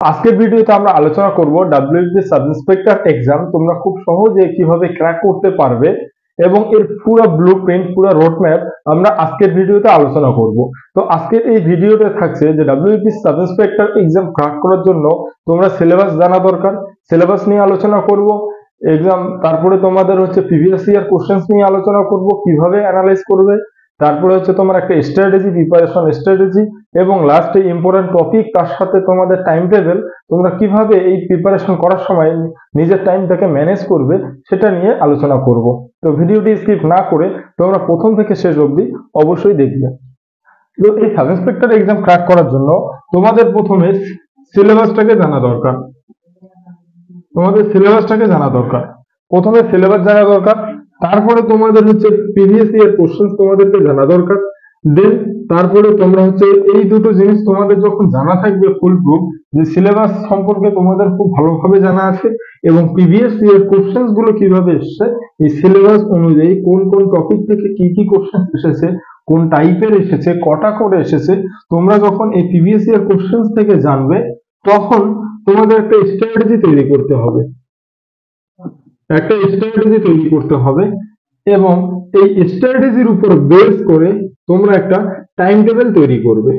আজকের ভিডিওতে আমরা আলোচনা করব ডাব্লিউপি সাব ইন্সপেক্টর এক্সাম তোমরা খুব সহজে কিভাবে ক্র্যাক করতে পারবে এবং এর পুরো ব্লুপ্রিন্ট পুরো রোডম্যাপ আমরা আজকের ভিডিওতে আলোচনা করব। তো আজকের এই ভিডিওতে থাকছে যে WP sub inspector exam crack করার জন্য তোমরা সিলেবাস জানা দরকার, সিলেবাস নিয়ে আলোচনা করব। এক্সাম তারপরে তোমাদের হচ্ছে প্রিভিয়াস ইয়ার কোশ্চেন্স নিয়ে আলোচনা করব, কিভাবে অ্যানালাইজ করবে, তারপরে হচ্ছে তোমার একটা স্ট্র্যাটেজি, প্রিপারেশন স্ট্র্যাটেজি এবং লাস্টে ইম্পর্টেন্ট টপিক, তার সাথে তোমাদের টাইম টেবিল, তোমরা কিভাবে এই প্রিপারেশন করার সময় নিজের টাইমটাকে ম্যানেজ করবে সেটা নিয়ে আলোচনা করব। তো ভিডিওটি স্কিপ না করে তোমরা প্রথম থেকে শেষ অবধি অবশ্যই দেখবে। তো এই সাব ইন্সপেক্টর এক্সাম ক্র্যাক করার জন্য তোমাদের প্রথমে সিলেবাসটাকে জানা দরকার। প্রথমে সিলেবাস জানা দরকার, তারপরে তোমাদের হচ্ছে প্রিভিয়াস ইয়ার কোশ্চেন তোমাদেরকে জানা দরকার। দেন তারপরে তোমরা হচ্ছে এই দুটো জিনিস তোমাদের যখন জানা থাকবে ফুল প্রুফ, যে সিলেবাস সম্পর্কে তোমাদের খুব ভালোভাবে জানা আছে এবং প্রিভিয়াস ইয়ার কোশ্চেন গুলো কিভাবে এসেছে, এই সিলেবাস অনুযায়ী কোন কোন টপিক থেকে কি কি কোশ্চেন এসেছে, কোন টাইপের এসেছে, কটা করে এসেছে, তোমরা যখন এই প্রিভিয়াস ইয়ার কোশ্চেন থেকে জানবে তখন তোমাদের একটা স্ট্র্যাটেজি তৈরি করতে হবে, এবং এই স্ট্র্যাটেজির উপর বেস করে তোমরা একটা টাইম টেবিল তৈরি করবে।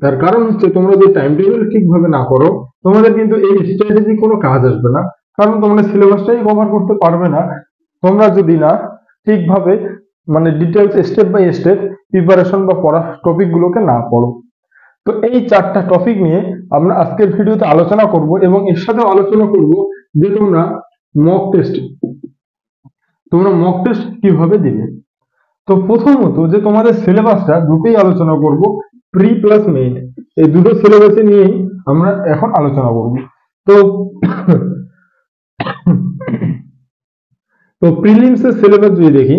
তার কারণ হচ্ছে তোমরা যদি টাইম টেবিল ঠিকভাবে না করো তোমাদের কিন্তু এই স্ট্র্যাটেজি কোনো কাজ আসবে না, কারণ তোমরা সিলেবাসটাই কভার করতে পারবে না তোমরা যদি না ঠিকভাবে মানে details step by step preparation বা পড়া টপিক গুলোকে না পড়ো। তো এই চারটা টপিক নিয়ে আমরা আজকের ভিডিওতে আলোচনা করব এবং এর সাথে আলোচনা করব যে তোমরা মক টেস্ট কিভাবে দিবে। তো প্রথমত যে তোমাদের সিলেবাসটা দুটোই আলোচনা করব, প্রি প্লাস মেইন, এই দুটো সিলেবাসে নিয়েই আমরা এখন আলোচনা করব। তো তো প্রিলিমস এর সিলেবাস যদি দেখি,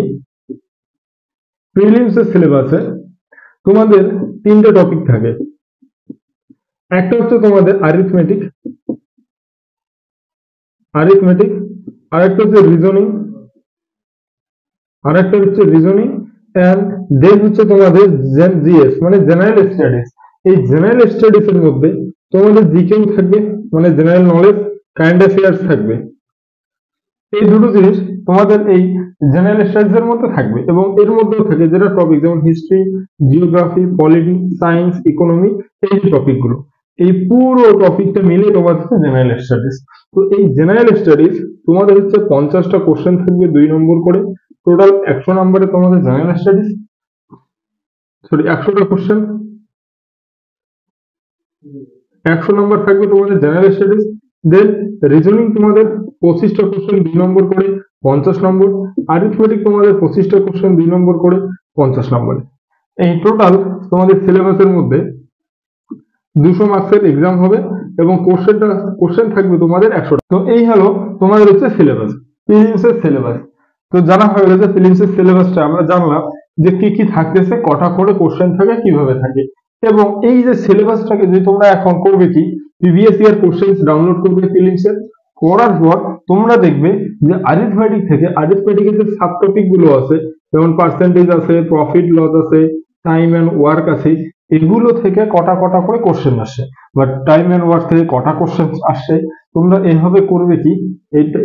প্রিলিমস এর সিলেবাসে তোমাদের তিনটে টপিক থাকে। একটা হচ্ছে তোমাদের অ্যারিথমেটিক, আরেকটা হচ্ছে রিজনিং, এন্ড দেন হচ্ছে তোমাদের জিএস মানে জেনারেল স্টাডিজ। এই জেনারেল স্টাডিজ এর মধ্যে তোমাদের জিকেও থাকবে মানে জেনারেল নলেজ, কারেন্ট অ্যাফেয়ার্স থাকবে। এই দুটো জিনিস তোমাদের এই জেনারেল স্টাডিজ এর মধ্যে থাকবে এবং এর মধ্যেও থাকে যেটা টপিক, যেমন history, geography, polity, science, economy, এই যে টপিকগুলো, এই পুরো টপিকটা মিলে তোমাদের হচ্ছে জেনারেল স্টাডিজ। তো এই জেনারেল স্টাডিজ তোমাদের হচ্ছে 50টা কোশ্চেন থাকবে 2 নম্বর করে, টোটাল 100 নম্বরে তোমাদের জেনারেল স্টাডিজ, 100টা কোশ্চেন, 100 নম্বর থাকবে তোমাদের জেনারেল স্টাডিজ। দেন রিজনিং তোমাদের 25টা কোশ্চেন 2 নম্বর করে 50 নম্বর, অ্যারিথমেটিক তোমাদের 25টা কোশ্চেন 2 নম্বর করে 50 নম্বরে। এই টোটাল তোমাদের সিলেবাসের মধ্যে 200 মার্কসের এক্সাম হবে এবং কোশ্চেন থাকবে তোমাদের 100টা। তো এই হলো তোমাদের হচ্ছে সিলেবাস, প্রিলিমস এর সিলেবাস। তো জানা হয়ে গেছে প্রিলিমস এর সিলেবাসটা, আমরা জানলাম যে কি কি থাকতেছে, কটা করে কোশ্চেন থাকে, কিভাবে থাকে। এবং এই যে সিলেবাসটাকে যে তোমরা এখন করবে কি, প্রিভিয়াস ইয়ার কোশ্চেন্স ডাউনলোড করবে প্রিলিমস এর, করার পর তোমরা দেখবে যে আরিথমেটিকের যে সাব টপিক গুলো আছে, যেমন পার্সেন্টেজ আছে, প্রফিট লস আছে, টাইম এন্ড ওয়ার্ক আছে, এগুলো থেকে কটা কটা করে কোশ্চেন আসে বা টাইম এন্ড ওয়ার্ক থেকে কটা কোশ্চেন আসে, তোমরা এইভাবে করবে কি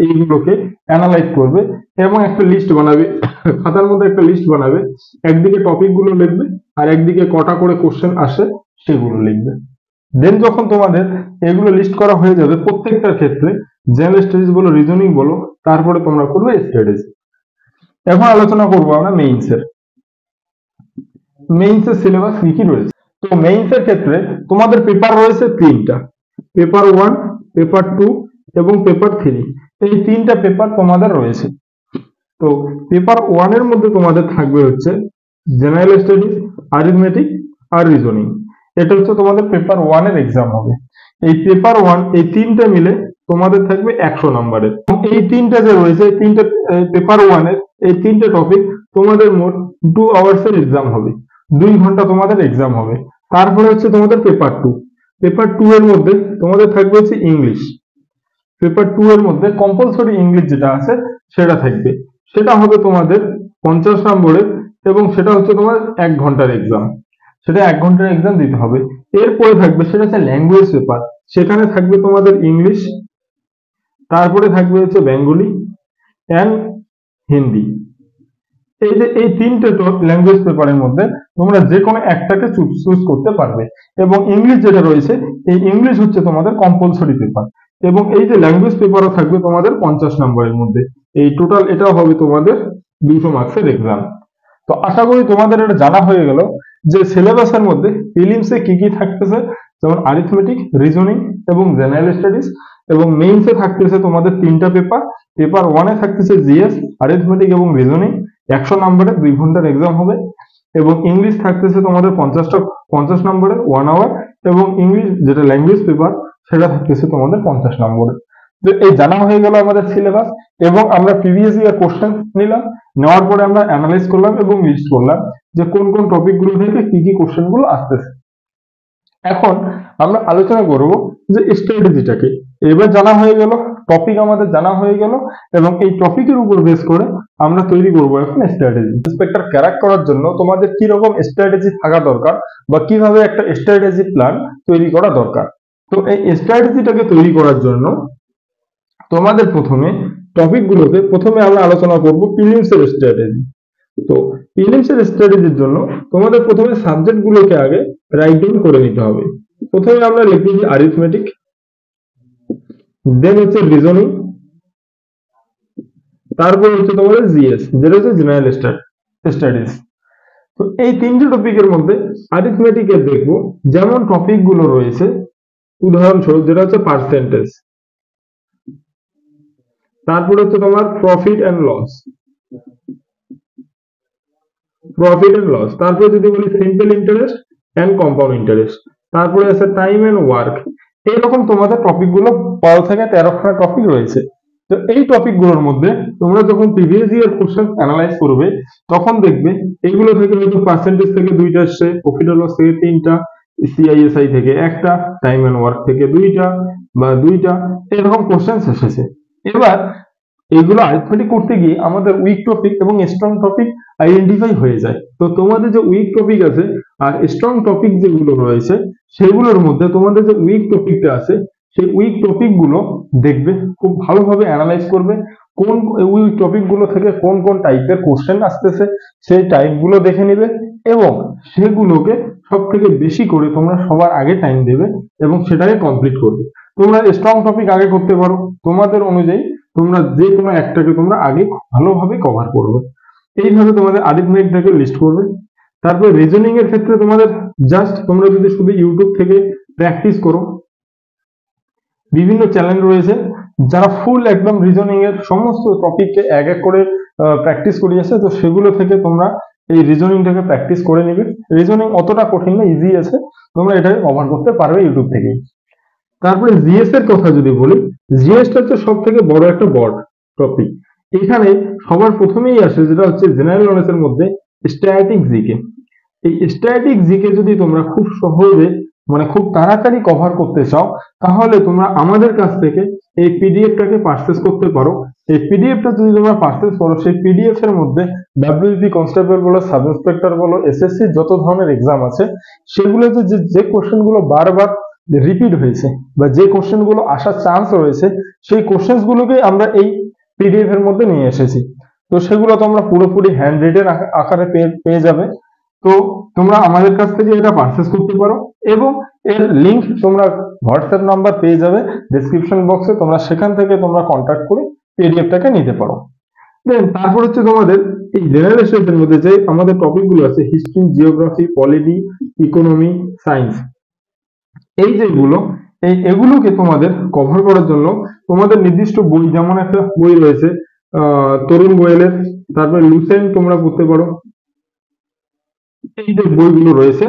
এইগুলোকে অ্যানালাইজ করবে এবং একটা লিস্ট বানাবে, খাতার মধ্যে একটা লিস্ট বানাবে, একদিকে টপিক গুলো লিখবে আর একদিকে কটা করে কোশ্চেন আসে সেগুলো লিখবে। দেন যখন তোমাদের এগুলো লিস্ট করা হয়ে যাবে প্রত্যেকটার ক্ষেত্রে, জেনারেল স্টাডিজ বলো, রিজনিং বলো, তারপরে তোমরা করবে স্ট্র্যাটেজি। এখন আলোচনা করবো আমরা মেইনসের সিলেবাস কি কি রয়েছে। তো মেইনসের ক্ষেত্রে তোমাদের পেপার রয়েছে তিনটা, পেপার 1, পেপার 2 এবং পেপার 3, এই তিনটা পেপার তোমাদের রয়েছে। তো পেপার 1 এর মধ্যে তোমাদের থাকবে হচ্ছে জেনারেল স্টাডিজ, অ্যারিথমেটিক আর রিজনিং। এটা হচ্ছে তোমাদের পেপার 1 এর এক্সাম হবে। এই পেপার 1 এই তিনটা মিলে তোমাদের থাকবে 100 নম্বরের। এই তিনটা যে রয়েছে, এই তিনটা পেপার 1 এর এই তিনটা টপিক তোমাদের মোট 2 আওয়ার্স এর এক্সাম হবে, 2 ঘন্টা তোমাদের এক্সাম হবে। তারপরে হচ্ছে তোমাদের পেপার 2, পেপার 2 এর মধ্যে তোমাদের থাকবে হচ্ছে ইংলিশ। পেপার 2 এর মধ্যে কম্পালসরি ইংলিশ যেটা আছে সেটা থাকবে, সেটা হবে তোমাদের 50 নম্বরের এবং সেটা হচ্ছে তোমার 1 ঘন্টার এক্সাম, সেটা 1 ঘন্টার এক্সাম দিতে হবে। এরপরে থাকবে সেটা হচ্ছে ল্যাঙ্গুয়েজ পেপার, সেখানে থাকবে তোমাদের ইংলিশ, তারপরে থাকবে হচ্ছে বেঙ্গলি অ্যান্ড হিন্দি। এই যে এই তিনটে ল্যাঙ্গুয়েজ পেপারের মধ্যে তোমরা যে কোনো একটাকে চুজ করতে পারবে, এবং ইংলিশ যেটা রয়েছে এই ইংলিশ হচ্ছে তোমাদের কম্পালসরি পেপার, এবং এই যে ল্যাঙ্গুয়েজ পেপারও থাকবে তোমাদের 50 নম্বরের মধ্যে। এই টোটাল এটা হবে তোমাদের 200 মার্কসের এক্সাম। তো আশা করি তোমাদের এটা জানা হয়ে গেল যে সিলেবাসের মধ্যে প্রিলিমসে কি কি থাকতেছে, যেমন আরিথমেটিক, রিজনিং এবং জেনারেল স্টাডিজ, এবং মেইনসে থাকতেছে তোমাদের তিনটা পেপার। পেপার 1 এ থাকতেছে জিএস, আরিথমেটিক এবং রিজনিং, 100 নম্বরের 2 ঘন্টার এক্সাম হবে, এবং ইংলিশ থাকতেছে তোমাদের 50 নম্বরের 1 আওয়ার, এবং ইংলিশ যেটা ল্যাঙ্গুয়েজ পেপার সেটা থাকতেছে তোমাদের 50 নম্বরের। তো এই জানা হয়ে গেল আমাদের সিলেবাস, এবং আমরা প্রিভিয়াস ইয়ার কোশ্চেন নিলাম, নেওয়ার পরে আমরা অ্যানালাইজ করলাম এবং লিস্ট করলাম যে কোন কোন টপিক গুলো থেকে কি কি কোশ্চেন গুলো আসতেছে। এখন আমরা আলোচনা করব যে স্ট্র্যাটেজিটাকে। এবার জানা হয়ে গেল, টপিক আমাদের জানা হয়ে গেল, এবং এই টপিকের উপর বেস করে আমরা তৈরি করব এখন স্ট্র্যাটেজি। ইন্সপেক্টর ক্র্যাক করার জন্য তোমাদের কি রকম স্ট্র্যাটেজি থাকা দরকার, বা কিভাবে একটা স্ট্র্যাটেজি প্ল্যান তৈরি করা দরকার। তো এই স্ট্র্যাটেজিটাকে তৈরি করার জন্য তোমাদের প্রথমে টপিকগুলোকে প্রথমে আমরা আলোচনা করব প্রিলিমসের স্ট্র্যাটেজি। তো প্রিলিমসের স্ট্র্যাটেজির জন্য তোমাদের প্রথমে সাবজেক্ট গুলোকে আগে রাইট ডাউন করে নিতে হবে। প্রথমে আমরা লিখেছি অ্যারিথমেটিক, দেন হচ্ছে রিজনিং, তারপর হচ্ছে তোমাদের জিএস যেটা হচ্ছে জেনারেল স্টাডিজ। তো এই তিনটে টপিকের মধ্যে অ্যারিথমেটিকের দেখবো যেমন টপিক গুলো রয়েছে, উদাহরণস্বরূপ যেটা হচ্ছে পার্সেন্টেজ, তারপর হচ্ছে তোমার প্রফিট এন্ড লস, তারপরে যদি বলি simple interest and compound interest, তারপরে আছে টাইম এন্ড ওয়ার্ক। এইরকম তোমাদের টপিক গুলো 12 থেকে 13 খানা টপিক রয়েছে। তো এই টপিক গুলোর মধ্যে তোমরা যখন প্রিভিয়াস ইয়ার কোশ্চেন অ্যানালাইজ করবে তখন দেখবে এইগুলো থেকে হয়তো পার্সেন্টেজ থেকে 2টা আসছে, প্রফিট এন্ড লস থেকে 3টা, সিআইএসআই থেকে 1টা, টাইম এন্ড ওয়ার্ক থেকে 2টা এরকম কোশ্চেন এসেছে। এবার এগুলো আরিথমেটিক করতে গিয়ে আমাদের উইক টপিক এবং স্ট্রং টপিক আইডেন্টিফাই হয়ে যায়। তো তোমাদের যে উইক টপিক আছে আর স্ট্রং টপিক যেগুলো রয়েছে সেগুলোর মধ্যে তোমাদের যে উইক টপিকটা আছে সেই উইক টপিক গুলো দেখবে, খুব ভালোভাবে অ্যানালাইজ করবে কোন উইক টপিক গুলো থেকে কোন কোন টাইপের কোশ্চেন আসতেছে সেই টাইপ গুলো দেখে নেবে, এবং সেগুলোকে সব থেকে বেশি করে তোমরা সবার আগে টাইম দেবে এবং সেটাকে কমপ্লিট করবে। তোমরা স্ট্রং টপিক আগে করতে পারো, তোমাদের অনুযায়ী তোমরা যে কোনো একটাকে তোমরা আগে ভালোভাবে কভার করবে। এইভাবে তোমাদের আরিথমেটিকটাকে লিস্ট করবে। তারপর রিজনিং এর ক্ষেত্রে তোমাদের জাস্ট তোমরা যদি শুধু ইউটিউব থেকে প্র্যাকটিস করো, বিভিন্ন চ্যানেল রয়েছে যারা ফুল একদম রিজনিং এর সমস্ত টপিককে এক এক করে প্র্যাকটিস করিয়েছে, তো সেগুলো থেকে তোমরা এই রিজনিংটাকে প্র্যাকটিস করে নিবে। রিজনিং অতটা কঠিন না, ইজি আছে, তোমরা এটাকে কভার করতে পারবে ইউটিউব থেকেই। তারপরে জিএস এর কথা যদি বলি, জিএসটা হচ্ছে সব থেকে বড় একটা বড় টপিক। এখানে সবার প্রথমেই আসে যেটা হচ্ছে জেনারেল নলেজের মধ্যে স্ট্যাটিক জিকে। এই স্ট্যাটিক জিকে যদি তোমরা খুব সহজে মানে খুব তাড়াতাড়ি কভার করতে চাও তাহলে তোমরা আমাদের কাছ থেকে এই পিডিএফটাকে পারচেজ করতে পারো। এই পিডিএফটা যদি তোমরা পারচেজ করো সেই পিডিএফ এর মধ্যে ডাব্লিউপি কনস্টেবল বলো, সাব ইন্সপেক্টর বলো, এসএসসি যত ধরনের এক্সাম আছে সেগুলোতে যে কোশ্চেন গুলো বারবার রিপিট হয়েছে বা যে কোশ্চেন গুলো আসার চান্স রয়েছে সেই কোশ্চেন গুলোকে আমরা এই পিডিএফ এর মধ্যে নিয়ে এসেছি। তো সেগুলো তোমরা পুরোপুরি হ্যান্ড রিটেন আকারে পেয়ে যাবে। তো তোমরা আমাদের কাছ থেকে এটা পারচেজ করতে পারো, এবং এর লিংক তোমরা হোয়াটসঅ্যাপ নাম্বার পেয়ে যাবে ডেসক্রিপশন বক্সে, তোমরা সেখান থেকে তোমরা কন্ট্যাক্ট করে পিডিএফটাকে নিতে পারো। দেন তারপর হচ্ছে তোমাদের এই জেনারেল স্টাডিজের মধ্যে যে আমাদের টপিক গুলো আছে history, geography, polity, economy, science, এই যেগুলো এগুলোকে তোমাদের কভার করার জন্য তোমাদের নির্দিষ্ট বই, যেমন একটা বই রয়েছে তরুণ গোয়েলের, তারপরে লুসেন্ট তোমরা পড়তে পারো। এই যে বইগুলো রয়েছে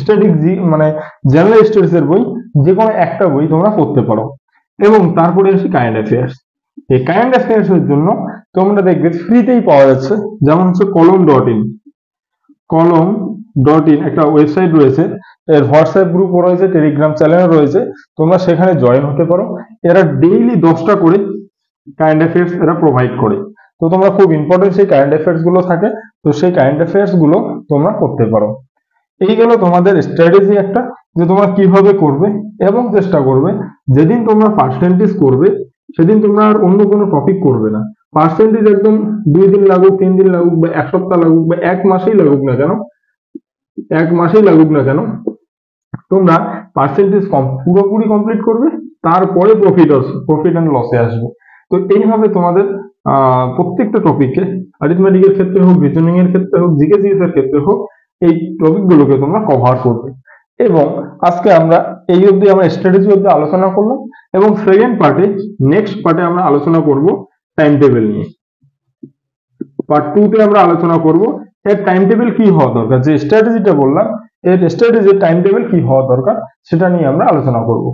স্ট্যাটিক মানে জেনারেল স্টাডিজ এর বই, যে কোনো একটা বই তোমরা পড়তে পারো। এবং তারপরে আসে কারেন্ট অ্যাফেয়ার্স। এই কারেন্ট অ্যাফেয়ার্স এর জন্য তোমরা দেখবে ফ্রিতেই পাওয়া যাচ্ছে, যেমন হচ্ছে কলম.in একটা ওয়েবসাইট রয়েছে, এর হোয়াটসঅ্যাপ গ্রুপ রয়েছে, টেলিগ্রাম চ্যানেল রয়েছে, তোমরা সেখানে জয়েন হতে পারো। এরা ডেইলি 10টা করে কারেন্ট অ্যাফেয়ার্স এরা প্রোভাইড করে। তো তোমরা খুব ইম্পর্টেন্ট সেই কারেন্ট অ্যাফেয়ার্স গুলো থাকে, তো সেই কারেন্ট অ্যাফেয়ার্স গুলো তোমরা করতে পারো। এই গেল তোমাদের স্ট্র্যাটেজি একটা, যে তোমরা কিভাবে করবে, এবং চেষ্টা করবে যেদিন তোমরা পার্সেন্টেজ করবে সেদিন তোমরা আর অন্য কোনো টপিক করবে না। পার্সেন্টেজ একদম 2 দিন লাগুক, 3 দিন লাগুক, বা 1 সপ্তাহ লাগুক, বা 1 মাসেই লাগুক না কেন, 1 মাসেই লাগুক না কেন, তোমরা পার্সেন্টেজ পুরোপুরি কমপ্লিট করবে, তারপরে প্রফিট অ্যান্ড লসে আসবে। তো এইভাবে তোমাদের প্রত্যেকটা টপিকে, অ্যারিথমেটিকের ক্ষেত্রে হোক, রিজনিং এর ক্ষেত্রে হোক, জিকে জিএস এর ক্ষেত্রে হোক, এই টপিকগুলোকে তোমরা কভার করবে। এবং আজকে আমরা এই অবধি আমরা স্ট্র্যাটেজি অবধি আলোচনা করলাম, এবং নেক্সট পার্টে আমরা আলোচনা করব টাইম টেবিল নিয়ে। পার্ট 2 তে আমরা আলোচনা করব এর টাইম টেবিল কি হওয়া দরকার, যে স্ট্র্যাটেজিটা বললাম এর স্ট্র্যাটেজির টাইম টেবিল কি হওয়া দরকার সেটা নিয়ে আমরা আলোচনা করব।